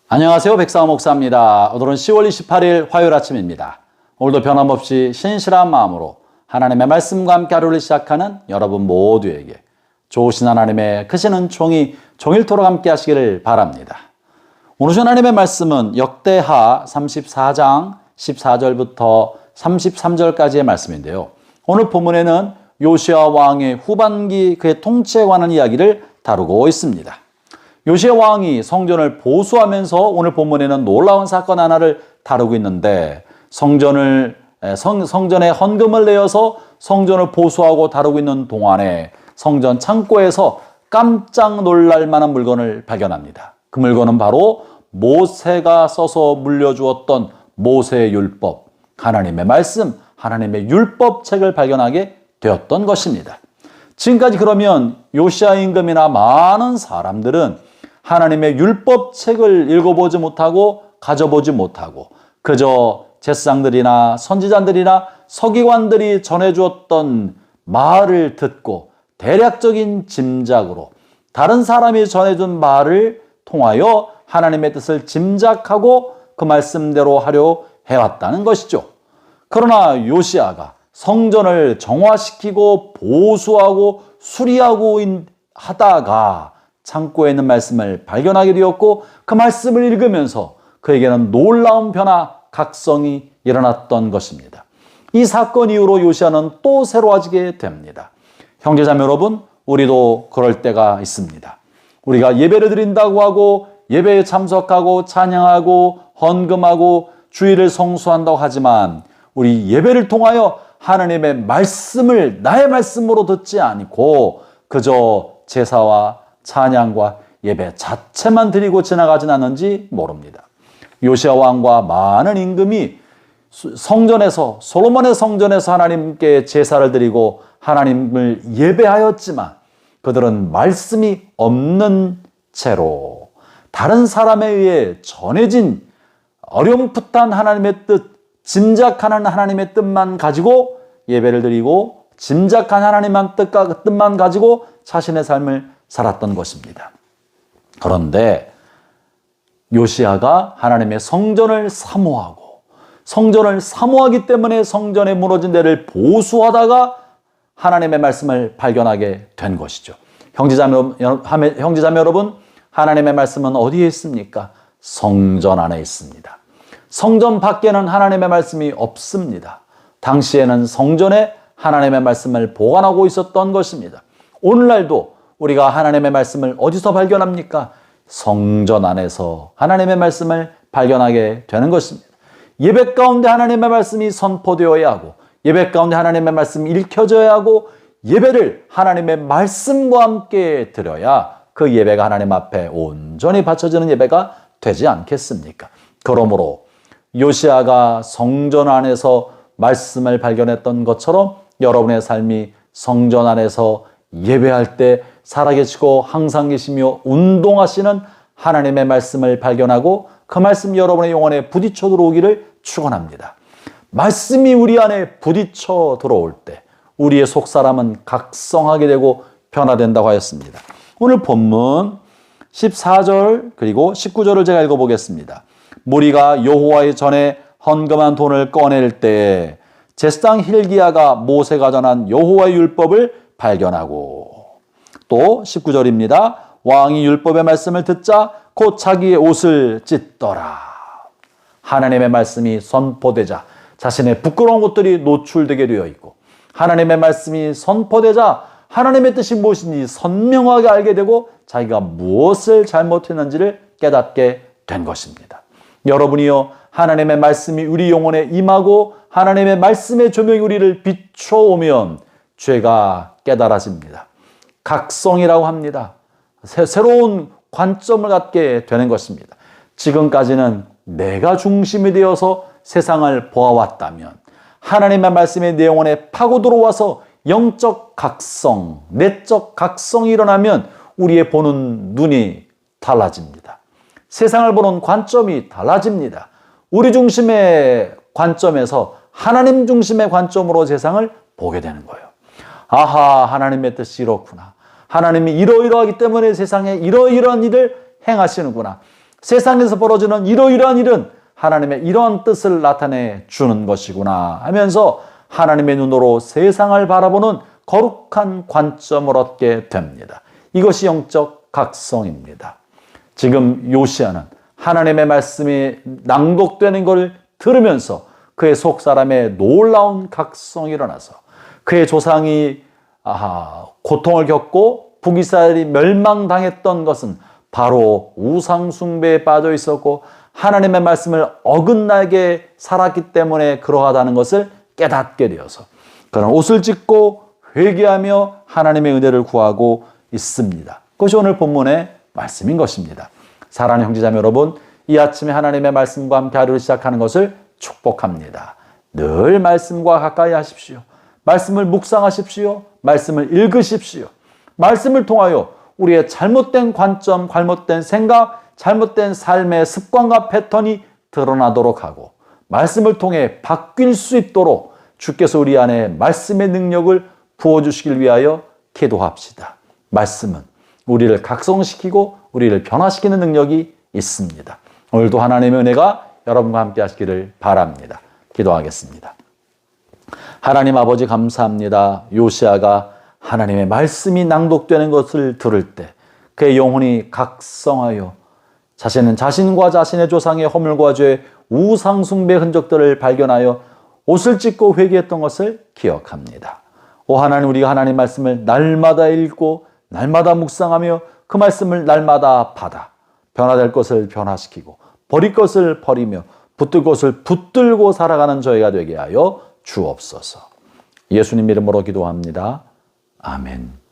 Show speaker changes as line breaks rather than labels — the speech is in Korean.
안녕하세요. 백상호 목사입니다. 오늘은 10월 28일 화요일 아침입니다. 오늘도 변함없이 신실한 마음으로 하나님의 말씀과 함께 하루를 시작하는 여러분 모두에게 좋으신 하나님의 크신 은총이 종일토록 함께 하시기를 바랍니다. 오늘 하나님의 말씀은 역대하 34장 14절부터 33절까지의 말씀인데요. 오늘 본문에는 요시야 왕의 후반기 그의 통치에 관한 이야기를 다루고 있습니다. 요시야 왕이 성전을 보수하면서 오늘 본문에는 놀라운 사건 하나를 다루고 있는데 성전에 헌금을 내어서 성전을 보수하고 다루고 있는 동안에 성전 창고에서 깜짝 놀랄 만한 물건을 발견합니다. 그 물건은 바로 모세가 써서 물려주었던 모세의 율법, 하나님의 말씀, 하나님의 율법책을 발견하게 되었던 것입니다. 지금까지 그러면 요시야 임금이나 많은 사람들은 하나님의 율법책을 읽어보지 못하고 가져보지 못하고 그저 제사장들이나 선지자들이나 서기관들이 전해주었던 말을 듣고 대략적인 짐작으로 다른 사람이 전해준 말을 통하여 하나님의 뜻을 짐작하고 그 말씀대로 하려 해왔다는 것이죠. 그러나 요시야가 성전을 정화시키고 보수하고 수리하고 하다가 창고에 있는 말씀을 발견하게 되었고 그 말씀을 읽으면서 그에게는 놀라운 변화, 각성이 일어났던 것입니다. 이 사건 이후로 요시야는 또 새로워지게 됩니다. 형제자매 여러분, 우리도 그럴 때가 있습니다. 우리가 예배를 드린다고 하고 예배에 참석하고 찬양하고 헌금하고 주일을 성수한다고 하지만 우리 예배를 통하여 하나님의 말씀을 나의 말씀으로 듣지 않고 그저 제사와 찬양과 예배 자체만 드리고 지나가진 않는지 모릅니다. 요시야 왕과 많은 임금이 성전에서 솔로몬의 성전에서 하나님께 제사를 드리고 하나님을 예배하였지만 그들은 말씀이 없는 채로 다른 사람에 의해 전해진 어렴풋한 하나님의 뜻, 짐작하는 하나님의 뜻만 가지고 예배를 드리고 짐작한 하나님의 뜻만 가지고 자신의 삶을 살았던 것입니다. 그런데 요시야가 하나님의 성전을 사모하고 성전을 사모하기 때문에 성전에 무너진 데를 보수하다가 하나님의 말씀을 발견하게 된 것이죠. 형제자매 여러분, 하나님의 말씀은 어디에 있습니까? 성전 안에 있습니다. 성전 밖에는 하나님의 말씀이 없습니다. 당시에는 성전에 하나님의 말씀을 보관하고 있었던 것입니다. 오늘날도 우리가 하나님의 말씀을 어디서 발견합니까? 성전 안에서 하나님의 말씀을 발견하게 되는 것입니다. 예배 가운데 하나님의 말씀이 선포되어야 하고 예배 가운데 하나님의 말씀이 읽혀져야 하고 예배를 하나님의 말씀과 함께 드려야 그 예배가 하나님 앞에 온전히 바쳐지는 예배가 되지 않겠습니까? 그러므로 요시야가 성전 안에서 말씀을 발견했던 것처럼 여러분의 삶이 성전 안에서 예배할 때 살아계시고 항상 계시며 운동하시는 하나님의 말씀을 발견하고 그 말씀 여러분의 영혼에 부딪혀 들어오기를 축원합니다. 말씀이 우리 안에 부딪혀 들어올 때 우리의 속사람은 각성하게 되고 변화된다고 하였습니다. 오늘 본문 14절 그리고 19절을 제가 읽어보겠습니다. 무리가 여호와의 전에 헌금한 돈을 꺼낼 때에 제사장 힐기야가 모세가 전한 여호와의 율법을 발견하고 또 19절입니다. 왕이 율법의 말씀을 듣자 곧 자기의 옷을 찢더라. 하나님의 말씀이 선포되자 자신의 부끄러운 것들이 노출되게 되어 있고 하나님의 말씀이 선포되자 하나님의 뜻이 무엇인지 선명하게 알게 되고 자기가 무엇을 잘못했는지를 깨닫게 된 것입니다. 여러분이요, 하나님의 말씀이 우리 영혼에 임하고 하나님의 말씀의 조명이 우리를 비춰오면 죄가 깨달아집니다. 각성이라고 합니다. 새로운 관점을 갖게 되는 것입니다. 지금까지는 내가 중심이 되어서 세상을 보아왔다면 하나님의 말씀이 내 영혼에 파고 들어와서 영적 각성, 내적 각성이 일어나면 우리의 보는 눈이 달라집니다. 세상을 보는 관점이 달라집니다. 우리 중심의 관점에서 하나님 중심의 관점으로 세상을 보게 되는 거예요. 아하, 하나님의 뜻이 이렇구나. 하나님이 이러이러하기 때문에 세상에 이러이러한 일을 행하시는구나. 세상에서 벌어지는 이러이러한 일은 하나님의 이러한 뜻을 나타내 주는 것이구나 하면서 하나님의 눈으로 세상을 바라보는 거룩한 관점을 얻게 됩니다. 이것이 영적 각성입니다. 지금 요시야는 하나님의 말씀이 낭독되는 것을 들으면서 그의 속사람의 놀라운 각성이 일어나서 그의 조상이 고통을 겪고 북이스라엘이 멸망당했던 것은 바로 우상숭배에 빠져 있었고 하나님의 말씀을 어긋나게 살았기 때문에 그러하다는 것을 깨닫게 되어서 그런 옷을 찢고 회개하며 하나님의 은혜를 구하고 있습니다. 그것이 오늘 본문의 말씀인 것입니다. 사랑하는 형제자매 여러분, 이 아침에 하나님의 말씀과 함께 하루를 시작하는 것을 축복합니다. 늘 말씀과 가까이 하십시오. 말씀을 묵상하십시오. 말씀을 읽으십시오. 말씀을 통하여 우리의 잘못된 관점, 잘못된 생각, 잘못된 삶의 습관과 패턴이 드러나도록 하고 말씀을 통해 바뀔 수 있도록 주께서 우리 안에 말씀의 능력을 부어주시길 위하여 기도합시다. 말씀은 우리를 각성시키고 우리를 변화시키는 능력이 있습니다. 오늘도 하나님의 은혜가 여러분과 함께 하시기를 바랍니다. 기도하겠습니다. 하나님 아버지 감사합니다. 요시야가 하나님의 말씀이 낭독되는 것을 들을 때 그의 영혼이 각성하여 자신은 자신과 자신의 조상의 허물과 죄, 우상 숭배 흔적들을 발견하여 옷을 찢고 회개했던 것을 기억합니다. 오 하나님, 우리가 하나님 말씀을 날마다 읽고 날마다 묵상하며 그 말씀을 날마다 받아 변화될 것을 변화시키고 버릴 것을 버리며 붙들 것을 붙들고 살아가는 저희가 되게 하여 주옵소서. 예수님 이름으로 기도합니다. 아멘.